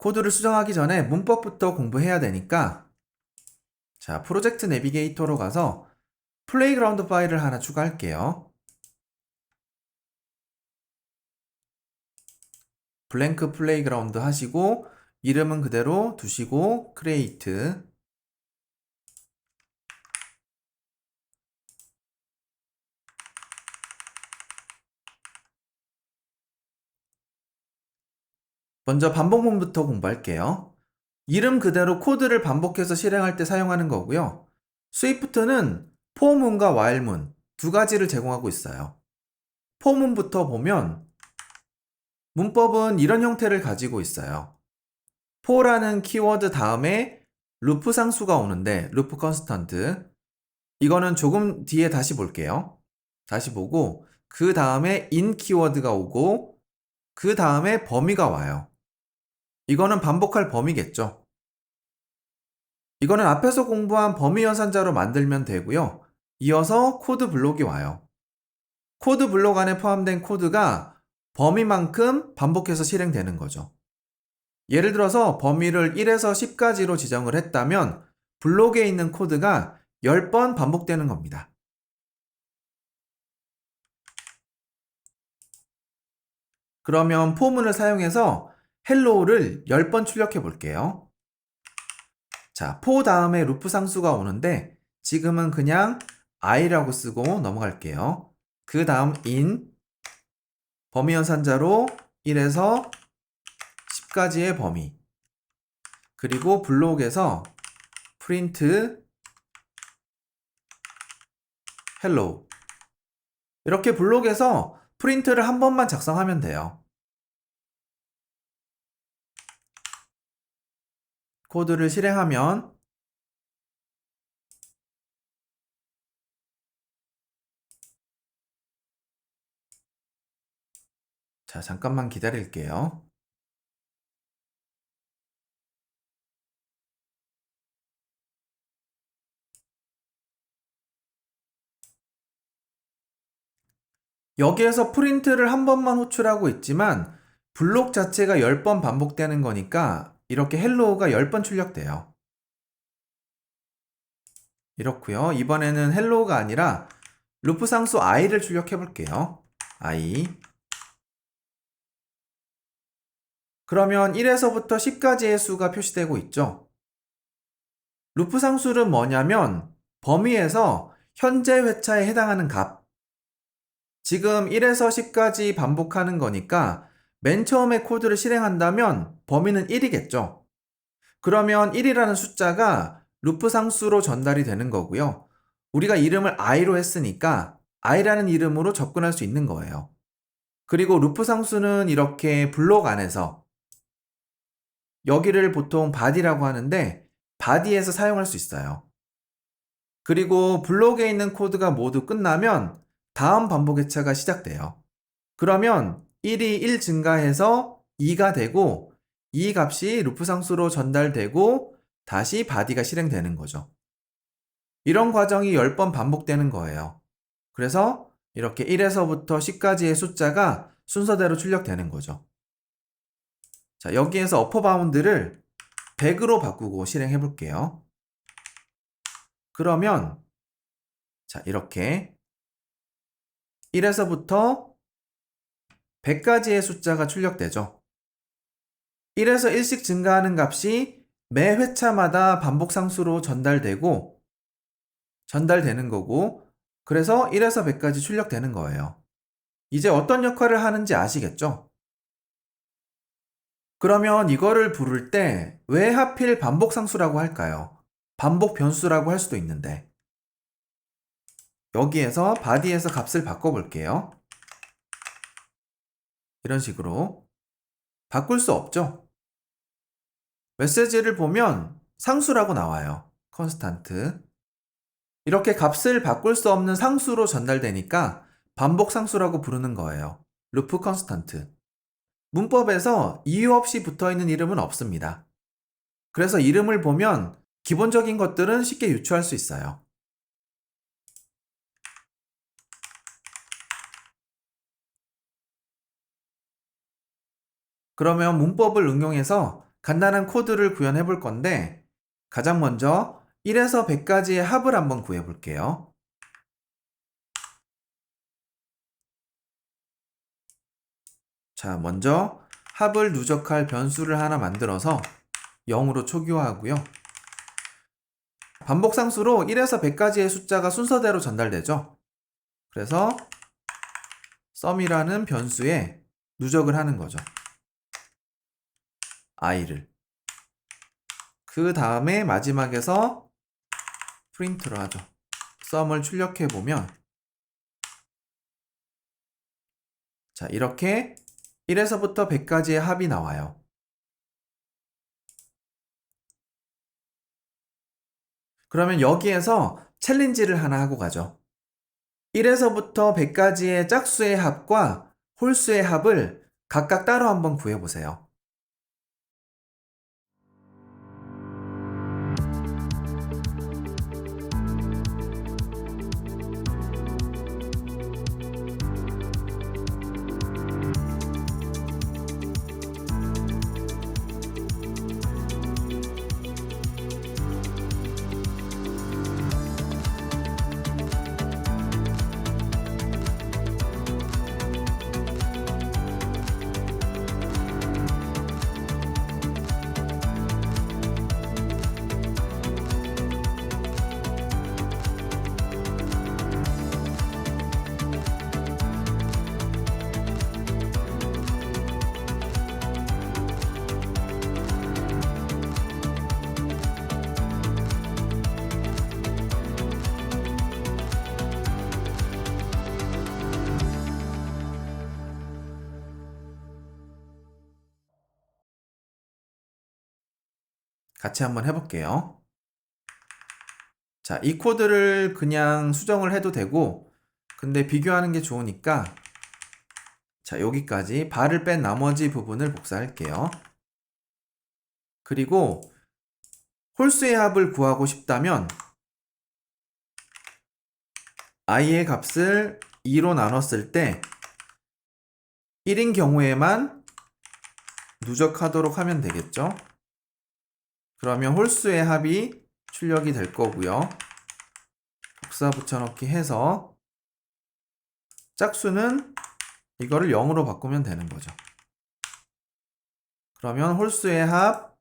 코드를 수정하기 전에 문법부터 공부해야 되니까 자, 프로젝트 내비게이터로 가서 플레이그라운드 파일을 하나 추가할게요. 블랭크 플레이그라운드 하시고 이름은 그대로 두시고 create 먼저 반복문부터 공부할게요. 이름 그대로 코드를 반복해서 실행할 때 사용하는 거고요. 스위프트는 for문과 while문 두 가지를 제공하고 있어요. for문부터 보면 문법은 이런 형태를 가지고 있어요. for라는 키워드 다음에 루프 상수가 오는데 루프 컨스턴트 이거는 조금 뒤에 다시 볼게요. 다시 보고 그 다음에 in 키워드가 오고 그 다음에 범위가 와요. 이거는 반복할 범위겠죠. 이거는 앞에서 공부한 범위 연산자로 만들면 되고요. 이어서 코드 블록이 와요. 코드 블록 안에 포함된 코드가 범위만큼 반복해서 실행되는 거죠. 예를 들어서 범위를 1에서 10까지로 지정을 했다면 블록에 있는 코드가 10번 반복되는 겁니다. 그러면 포문을 사용해서 hello를 10번 출력해 볼게요. 자, for 다음에 루프 상수가 오는데 지금은 그냥 i라고 쓰고 넘어갈게요. 그 다음 in 범위 연산자로 1에서 10까지의 범위 그리고 블록에서 print hello 이렇게 블록에서 프린트를 한 번만 작성하면 돼요. 코드를 실행하면 자, 잠깐만 기다릴게요. 여기에서 프린트를 한 번만 호출하고 있지만 블록 자체가 10번 반복되는 거니까 이렇게 헬로우가 10번 출력돼요. 이렇고요. 이번에는 헬로우가 아니라 루프 상수 i를 출력해 볼게요. i 그러면 1에서부터 10까지의 수가 표시되고 있죠. 루프 상수는 뭐냐면 범위에서 현재 회차에 해당하는 값 지금 1에서 10까지 반복하는 거니까 맨 처음에 코드를 실행한다면 범위는 1이겠죠. 그러면 1이라는 숫자가 루프 상수로 전달이 되는 거고요. 우리가 이름을 i로 했으니까 i라는 이름으로 접근할 수 있는 거예요. 그리고 루프 상수는 이렇게 블록 안에서 여기를 보통 body라고 하는데 body에서 사용할 수 있어요. 그리고 블록에 있는 코드가 모두 끝나면 다음 반복 회차가 시작돼요. 그러면 1이 1 증가해서 2가 되고 이 값이 루프 상수로 전달되고 다시 body가 실행되는 거죠. 이런 과정이 10번 반복되는 거예요. 그래서 이렇게 1에서부터 10까지의 숫자가 순서대로 출력되는 거죠. 자, 여기에서 어퍼 바운드를 100으로 바꾸고 실행해 볼게요. 그러면 자, 이렇게 1에서부터 100까지의 숫자가 출력되죠. 1에서 1씩 증가하는 값이 매 회차마다 반복 상수로 전달되는 거고 그래서 1에서 100까지 출력되는 거예요. 이제 어떤 역할을 하는지 아시겠죠? 그러면 이거를 부를 때 왜 하필 반복 상수라고 할까요? 반복 변수라고 할 수도 있는데 여기에서 body에서 값을 바꿔볼게요. 이런 식으로 바꿀 수 없죠? 메시지를 보면 상수라고 나와요. const 이렇게 값을 바꿀 수 없는 상수로 전달되니까 반복 상수라고 부르는 거예요. 루프 컨스턴트. 문법에서 이유 없이 붙어 있는 이름은 없습니다. 그래서 이름을 보면 기본적인 것들은 쉽게 유추할 수 있어요. 그러면 문법을 응용해서 간단한 코드를 구현해 볼 건데 가장 먼저 1에서 100까지의 합을 한번 구해 볼게요. 자, 먼저 합을 누적할 변수를 하나 만들어서 0으로 초기화하고요. 반복상수로 1에서 100까지의 숫자가 순서대로 전달되죠. 그래서 sum이라는 변수에 누적을 하는 거죠. i를. 그 다음에 마지막에서 프린트를 하죠. sum을 출력해 보면 자, 이렇게 1에서부터 100까지의 합이 나와요. 그러면 여기에서 챌린지를 하나 하고 가죠. 1에서부터 100까지의 짝수의 합과 홀수의 합을 각각 따로 한번 구해보세요. 같이 한번 해볼게요. 자, 이 코드를 그냥 수정을 해도 되고, 근데 비교하는 게 좋으니까, 자, 여기까지 bar을 뺀 나머지 부분을 복사할게요. 그리고 홀수의 합을 구하고 싶다면, i의 값을 2로 나눴을 때, 1인 경우에만 누적하도록 하면 되겠죠? 그러면 홀수의 합이 출력이 될 거고요. 복사 붙여넣기 해서 짝수는 이거를 0으로 바꾸면 되는 거죠. 그러면 홀수의 합,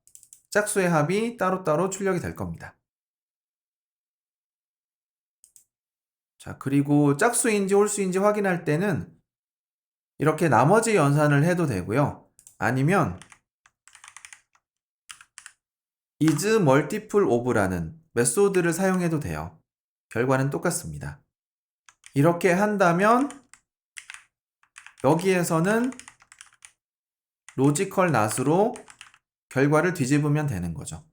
짝수의 합이 따로따로 출력이 될 겁니다. 자, 그리고 짝수인지 홀수인지 확인할 때는 이렇게 나머지 연산을 해도 되고요. 아니면 is multiple of라는 메소드를 사용해도 돼요. 결과는 똑같습니다. 이렇게 한다면 여기에서는 logical not으로 결과를 뒤집으면 되는 거죠.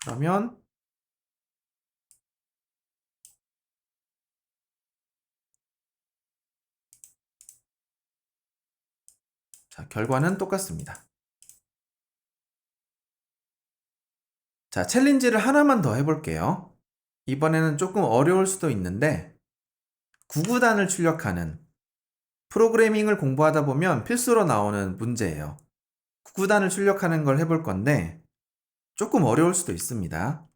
그러면 자, 결과는 똑같습니다. 자, 챌린지를 하나만 더 해볼게요. 이번에는 조금 어려울 수도 있는데 구구단을 출력하는 프로그래밍을 공부하다 보면 필수로 나오는 문제예요. 구구단을 출력하는 걸 해볼 건데 조금 어려울 수도 있습니다.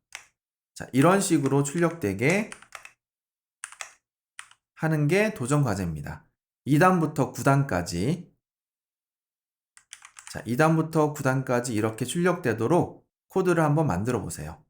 자, 이런 식으로 출력되게 하는 게 도전 과제입니다. 2단부터 9단까지 자, 2단부터 9단까지 이렇게 출력되도록 코드를 한번 만들어 보세요.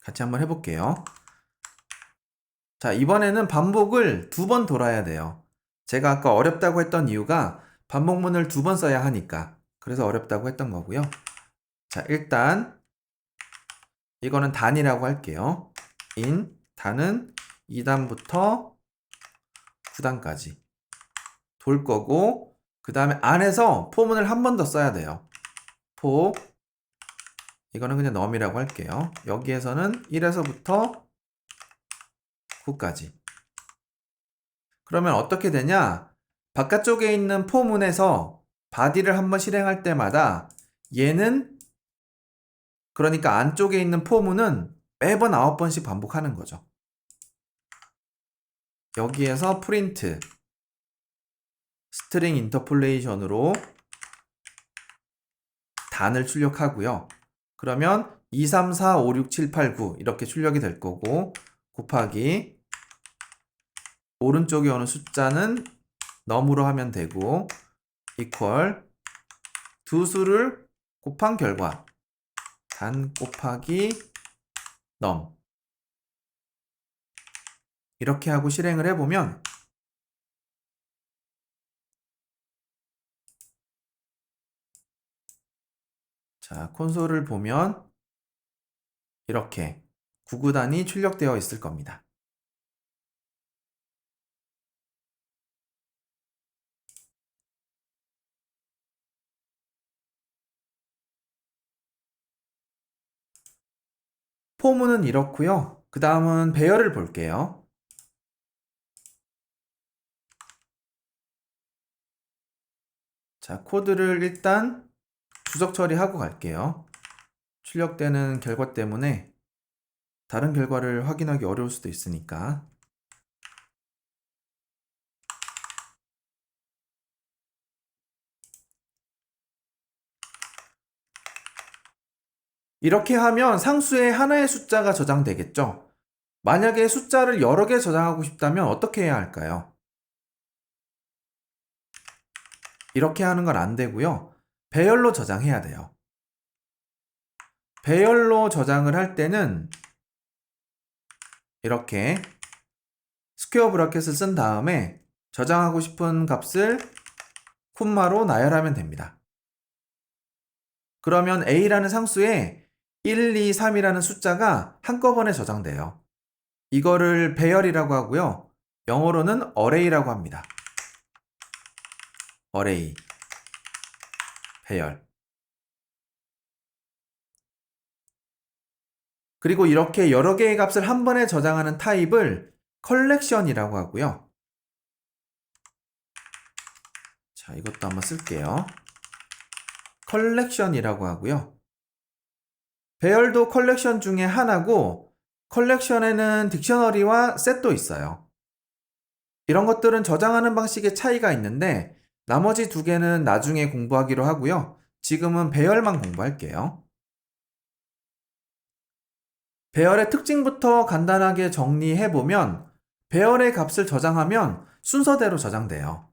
같이 한번 해볼게요. 자, 이번에는 반복을 2번 돌아야 돼요. 제가 아까 어렵다고 했던 이유가 반복문을 2번 써야 하니까. 그래서 어렵다고 했던 거고요. 자, 일단 이거는 단이라고 할게요. 단은 2단부터 9단까지 돌 거고, 그 다음에 안에서 포문을 한 번 더 써야 돼요. 이거는 그냥 num이라고 할게요. 여기에서는 1에서부터 9까지. 그러면 어떻게 되냐? 바깥쪽에 있는 포문에서 body를 한번 실행할 때마다 얘는, 그러니까 안쪽에 있는 포문은 매번 9번씩 반복하는 거죠. 여기에서 프린트 스트링 인터폴레이션으로 단을 출력하고요. 그러면 2, 3, 4, 5, 6, 7, 8, 9 이렇게 출력이 될 거고, 곱하기 오른쪽에 오는 숫자는 num으로 하면 되고, equal 두 수를 곱한 결과 단 곱하기 num, 이렇게 하고 실행을 해보면 자, 콘솔을 보면 이렇게 9구단이 출력되어 있을 겁니다. 포문은 이렇고요. 그 다음은 배열을 볼게요. 자, 코드를 일단 주석 처리하고 갈게요. 출력되는 결과 때문에 다른 결과를 확인하기 어려울 수도 있으니까. 이렇게 하면 상수에 하나의 숫자가 저장되겠죠? 만약에 숫자를 여러 개 저장하고 싶다면 어떻게 해야 할까요? 이렇게 하는 건 안 되고요. 배열로 저장해야 돼요. 배열로 저장을 할 때는 이렇게 스퀘어 브래켓을 쓴 다음에 저장하고 싶은 값을 콤마로 나열하면 됩니다. 그러면 A라는 상수에 1, 2, 3이라는 숫자가 한꺼번에 저장돼요. 이거를 배열이라고 하고요. 영어로는 array라고 합니다. array, 배열. 그리고 이렇게 여러 개의 값을 한 번에 저장하는 타입을 컬렉션이라고 하고요. 자, 이것도 한번 쓸게요. 컬렉션이라고 하고요. 배열도 컬렉션 중에 하나고, 컬렉션에는 딕셔너리와 셋도 있어요. 이런 것들은 저장하는 방식의 차이가 있는데 나머지 두 개는 나중에 공부하기로 하고요. 지금은 배열만 공부할게요. 배열의 특징부터 간단하게 정리해보면 배열의 값을 저장하면 순서대로 저장돼요.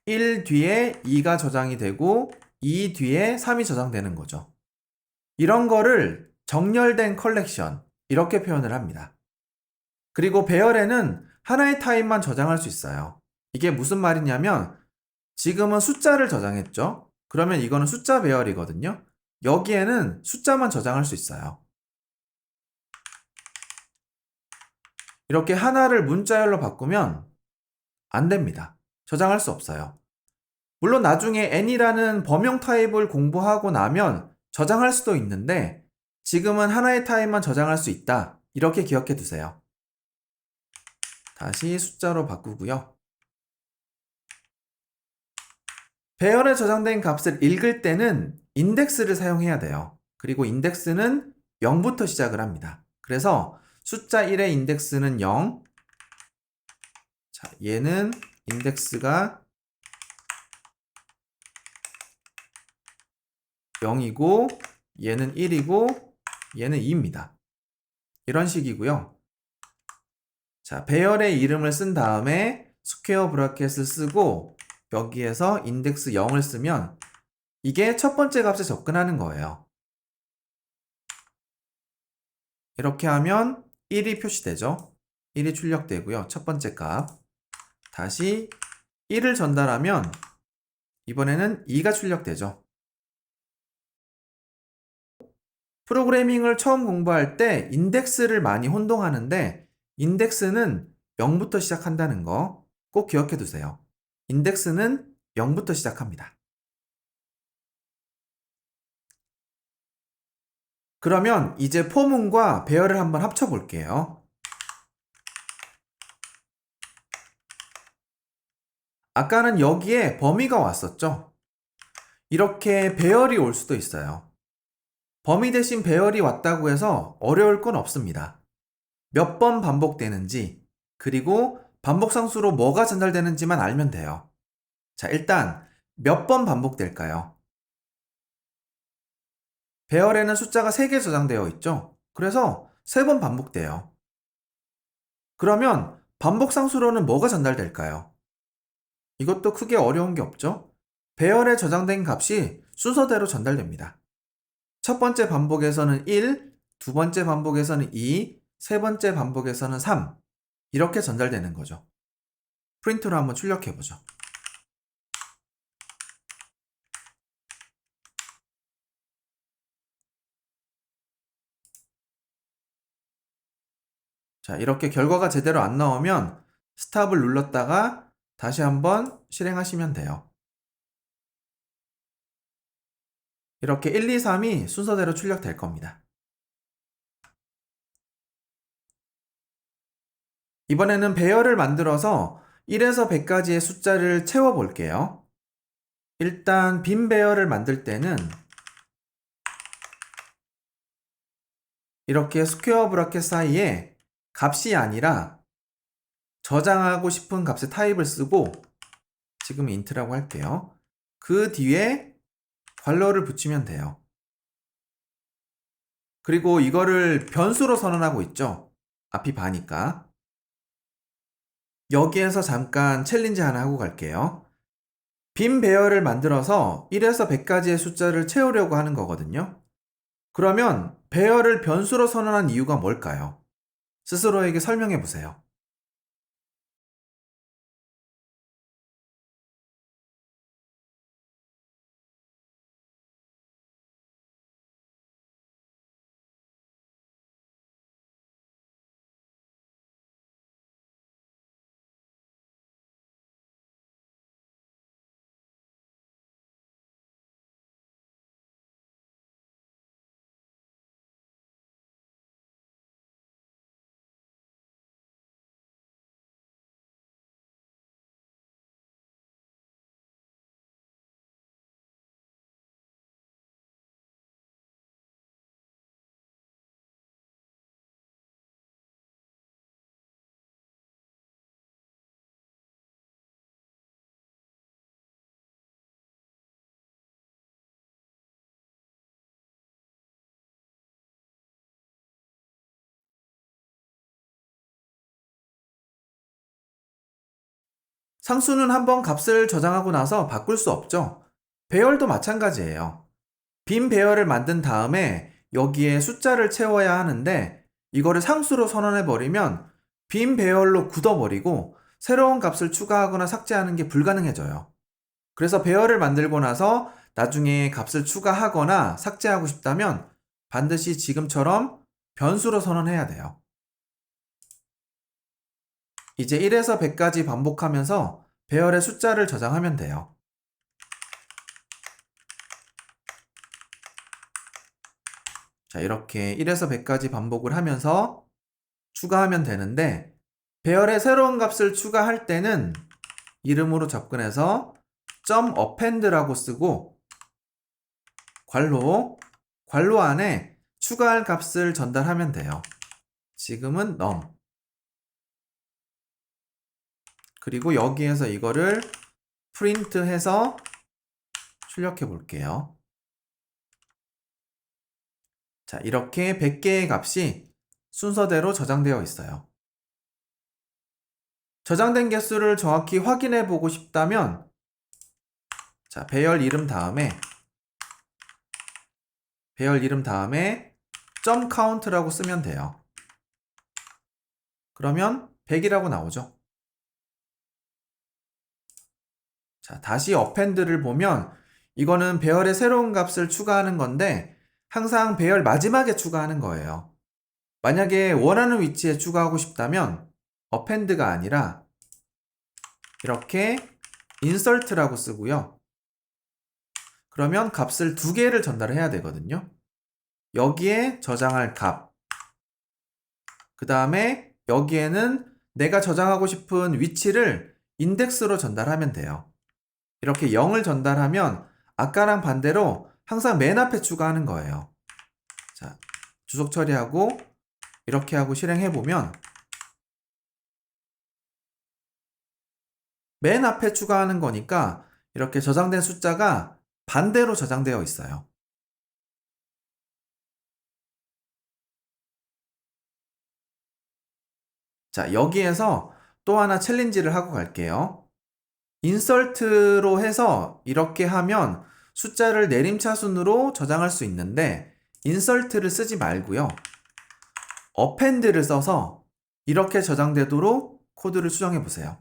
1 뒤에 2가 저장이 되고 2 뒤에 3이 저장되는 거죠. 이런 거를 정렬된 컬렉션, 이렇게 표현을 합니다. 그리고 배열에는 하나의 타입만 저장할 수 있어요. 이게 무슨 말이냐면 지금은 숫자를 저장했죠? 그러면 이거는 숫자 배열이거든요. 여기에는 숫자만 저장할 수 있어요. 이렇게 하나를 문자열로 바꾸면 안 됩니다. 저장할 수 없어요. 물론 나중에 n이라는 범용 타입을 공부하고 나면 저장할 수도 있는데 지금은 하나의 타입만 저장할 수 있다. 이렇게 기억해 두세요. 다시 숫자로 바꾸고요. 배열에 저장된 값을 읽을 때는 인덱스를 사용해야 돼요. 그리고 인덱스는 0부터 시작을 합니다. 그래서 숫자 1의 인덱스는 0. 자, 얘는 인덱스가 0이고 얘는 1이고 얘는 2입니다. 이런 식이고요. 자, 배열의 이름을 쓴 다음에 스퀘어 브래켓을 쓰고 여기에서 인덱스 0을 쓰면 이게 첫 번째 값에 접근하는 거예요. 이렇게 하면 1이 표시되죠. 1이 출력되고요. 첫 번째 값. 다시 1을 전달하면 이번에는 2가 출력되죠. 프로그래밍을 처음 공부할 때 인덱스를 많이 혼동하는데 인덱스는 0부터 시작한다는 거 꼭 기억해 두세요. 인덱스는 0부터 시작합니다. 그러면 이제 포문과 배열을 한번 합쳐 볼게요. 아까는 여기에 범위가 왔었죠? 이렇게 배열이 올 수도 있어요. 범위 대신 배열이 왔다고 해서 어려울 건 없습니다. 몇 번 반복되는지, 그리고 반복상수로 뭐가 전달되는지만 알면 돼요. 자, 일단 몇 번 반복될까요? 배열에는 숫자가 3개 저장되어 있죠? 그래서 3번 반복돼요. 그러면 반복상수로는 뭐가 전달될까요? 이것도 크게 어려운 게 없죠? 배열에 저장된 값이 순서대로 전달됩니다. 첫 번째 반복에서는 1, 두 번째 반복에서는 2, 세 번째 반복에서는 3. 이렇게 전달되는 거죠. 프린트로 한번 출력해 보죠. 자, 이렇게 결과가 제대로 안 나오면 스탑을 눌렀다가 다시 한번 실행하시면 돼요. 이렇게 1, 2, 3이 순서대로 출력될 겁니다. 이번에는 배열을 만들어서 1에서 100까지의 숫자를 채워 볼게요. 일단 빈 배열을 만들 때는 이렇게 스퀘어 브래켓 사이에 값이 아니라 저장하고 싶은 값의 타입을 쓰고 지금 int라고 할게요. 그 뒤에 괄호를 붙이면 돼요. 그리고 이거를 변수로 선언하고 있죠. 앞이 바니까. 여기에서 잠깐 챌린지 하나 하고 갈게요. 빈 배열을 만들어서 1에서 100까지의 숫자를 채우려고 하는 거거든요. 그러면 배열을 변수로 선언한 이유가 뭘까요? 스스로에게 설명해 보세요. 상수는 한번 값을 저장하고 나서 바꿀 수 없죠. 배열도 마찬가지예요. 빈 배열을 만든 다음에 여기에 숫자를 채워야 하는데 이거를 상수로 선언해 버리면 빈 배열로 굳어버리고 새로운 값을 추가하거나 삭제하는 게 불가능해져요. 그래서 배열을 만들고 나서 나중에 값을 추가하거나 삭제하고 싶다면 반드시 지금처럼 변수로 선언해야 돼요. 이제 1에서 100까지 반복하면서 배열의 숫자를 저장하면 돼요. 자, 이렇게 1에서 100까지 반복을 하면서 추가하면 되는데 배열의 새로운 값을 추가할 때는 이름으로 접근해서 .append라고 쓰고 괄호 안에 추가할 값을 전달하면 돼요. 지금은 num. 그리고 여기에서 이거를 프린트해서 출력해 볼게요. 자, 이렇게 100개의 값이 순서대로 저장되어 있어요. 저장된 개수를 정확히 확인해 보고 싶다면 자, 배열 이름 다음에 .count라고 쓰면 돼요. 그러면 100이라고 나오죠. 자, 다시 append를 보면 이거는 배열의 새로운 값을 추가하는 건데 항상 배열 마지막에 추가하는 거예요. 만약에 원하는 위치에 추가하고 싶다면 append가 아니라 이렇게 insert라고 쓰고요. 그러면 값을 2개를 전달해야 되거든요. 여기에 저장할 값, 그 다음에 여기에는 내가 저장하고 싶은 위치를 인덱스로 전달하면 돼요. 이렇게 0을 전달하면 아까랑 반대로 항상 맨 앞에 추가하는 거예요. 자, 주석 처리하고 이렇게 하고 실행해보면 맨 앞에 추가하는 거니까 이렇게 저장된 숫자가 반대로 저장되어 있어요. 자, 여기에서 또 하나 챌린지를 하고 갈게요. 인설트로 해서 이렇게 하면 숫자를 내림차순으로 저장할 수 있는데 인설트를 쓰지 말고요. append를 써서 이렇게 저장되도록 코드를 수정해 보세요.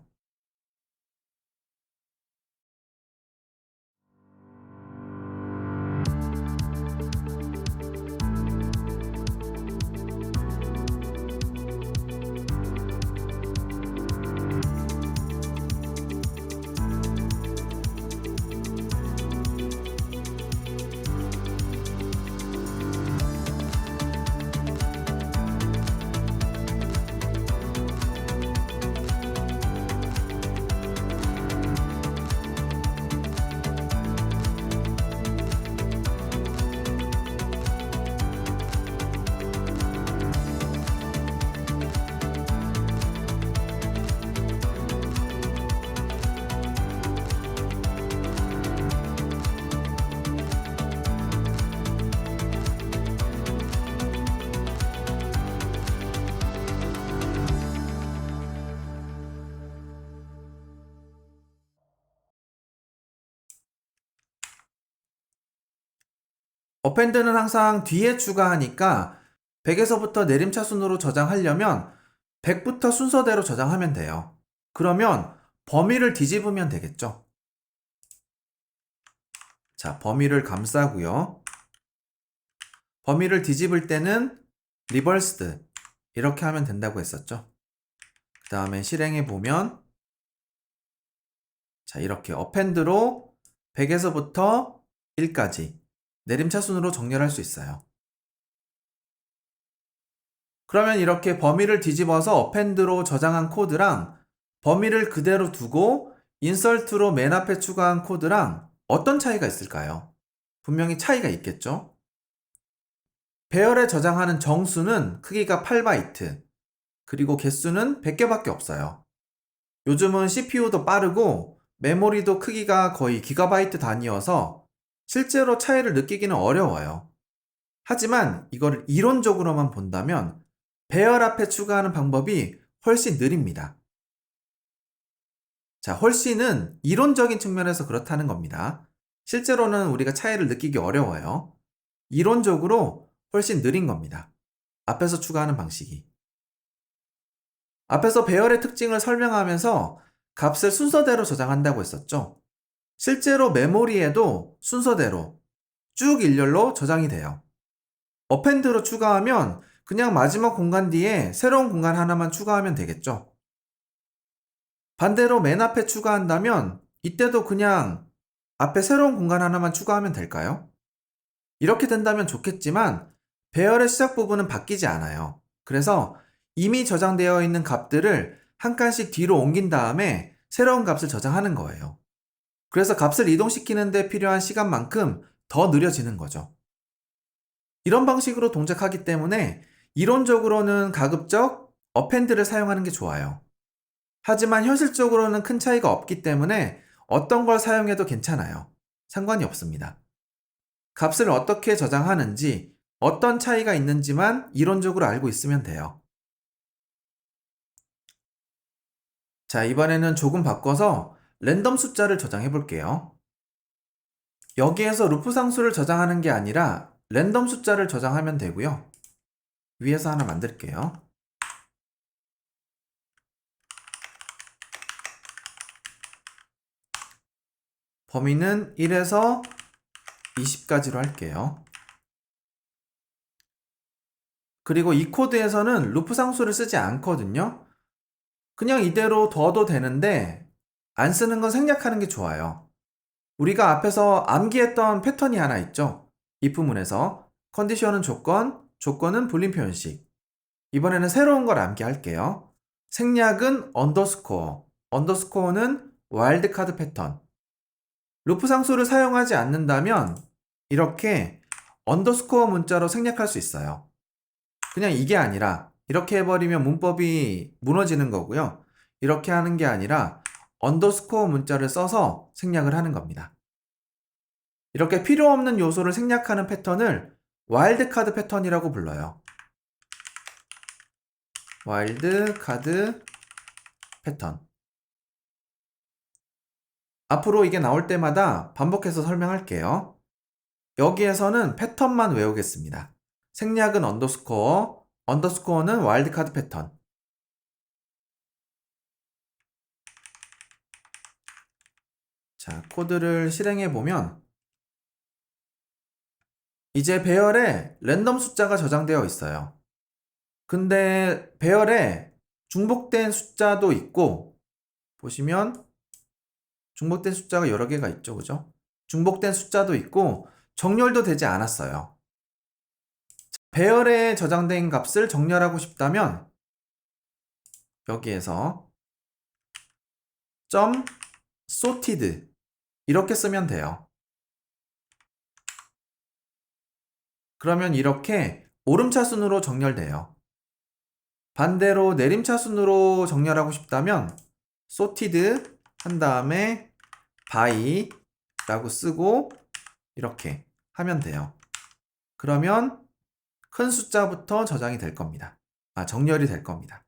append는 항상 뒤에 추가하니까 100에서부터 내림차순으로 저장하려면 100부터 순서대로 저장하면 돼요. 그러면 범위를 뒤집으면 되겠죠. 자, 범위를 감싸고요. 범위를 뒤집을 때는 reversed 이렇게 하면 된다고 했었죠. 그 다음에 실행해 보면 자, 이렇게 append로 100에서부터 1까지 내림차순으로 정렬할 수 있어요. 그러면 이렇게 범위를 뒤집어서 append로 저장한 코드랑 범위를 그대로 두고 insert로 맨 앞에 추가한 코드랑 어떤 차이가 있을까요? 분명히 차이가 있겠죠? 배열에 저장하는 정수는 크기가 8바이트, 그리고 개수는 100개밖에 없어요. 요즘은 CPU도 빠르고 메모리도 크기가 거의 기가바이트 단위여서 실제로 차이를 느끼기는 어려워요. 하지만 이거를 이론적으로만 본다면 배열 앞에 추가하는 방법이 훨씬 느립니다. 자, 훨씬은 이론적인 측면에서 그렇다는 겁니다. 실제로는 우리가 차이를 느끼기 어려워요. 이론적으로 훨씬 느린 겁니다. 앞에서 추가하는 방식이. 앞에서 배열의 특징을 설명하면서 값을 순서대로 저장한다고 했었죠. 실제로 메모리에도 순서대로 쭉 일렬로 저장이 돼요. append로 추가하면 그냥 마지막 공간 뒤에 새로운 공간 하나만 추가하면 되겠죠. 반대로 맨 앞에 추가한다면 이때도 그냥 앞에 새로운 공간 하나만 추가하면 될까요? 이렇게 된다면 좋겠지만 배열의 시작 부분은 바뀌지 않아요. 그래서 이미 저장되어 있는 값들을 한 칸씩 뒤로 옮긴 다음에 새로운 값을 저장하는 거예요. 그래서 값을 이동시키는 데 필요한 시간만큼 더 느려지는 거죠. 이런 방식으로 동작하기 때문에 이론적으로는 가급적 append를 사용하는 게 좋아요. 하지만 현실적으로는 큰 차이가 없기 때문에 어떤 걸 사용해도 괜찮아요. 상관이 없습니다. 값을 어떻게 저장하는지, 어떤 차이가 있는지만 이론적으로 알고 있으면 돼요. 자, 이번에는 조금 바꿔서 랜덤 숫자를 저장해 볼게요. 여기에서 루프 상수를 저장하는 게 아니라 랜덤 숫자를 저장하면 되고요. 위에서 하나 만들게요. 범위는 1에서 20까지로 할게요. 그리고 이 코드에서는 루프 상수를 쓰지 않거든요. 그냥 이대로 둬도 되는데 안 쓰는 건 생략하는 게 좋아요. 우리가 앞에서 암기했던 패턴이 하나 있죠. if문에서 컨디션은 조건, 조건은 불림 표현식. 이번에는 새로운 걸 암기할게요. 생략은 언더스코어, 언더스코어는 와일드카드 패턴. 루프 상수를 사용하지 않는다면 이렇게 언더스코어 문자로 생략할 수 있어요. 그냥 이게 아니라 이렇게 해버리면 문법이 무너지는 거고요. 이렇게 하는 게 아니라 언더스코어 문자를 써서 생략을 하는 겁니다. 이렇게 필요 없는 요소를 생략하는 패턴을 와일드카드 패턴이라고 불러요. 와일드카드 패턴. 앞으로 이게 나올 때마다 반복해서 설명할게요. 여기에서는 패턴만 외우겠습니다. 생략은 언더스코어, 언더스코어는 와일드카드 패턴. 자, 코드를 실행해 보면 이제 배열에 랜덤 숫자가 저장되어 있어요. 근데 배열에 중복된 숫자도 있고 보시면 중복된 숫자가 여러 개가 있죠, 그죠? 중복된 숫자도 있고 정렬도 되지 않았어요. 배열에 저장된 값을 정렬하고 싶다면 여기에서 .sorted 이렇게 쓰면 돼요. 그러면 이렇게 오름차순으로 정렬돼요. 반대로 내림차순으로 정렬하고 싶다면 sorted 한 다음에 by 라고 쓰고 이렇게 하면 돼요. 그러면 큰 숫자부터 저장이 될 겁니다. 정렬이 될 겁니다.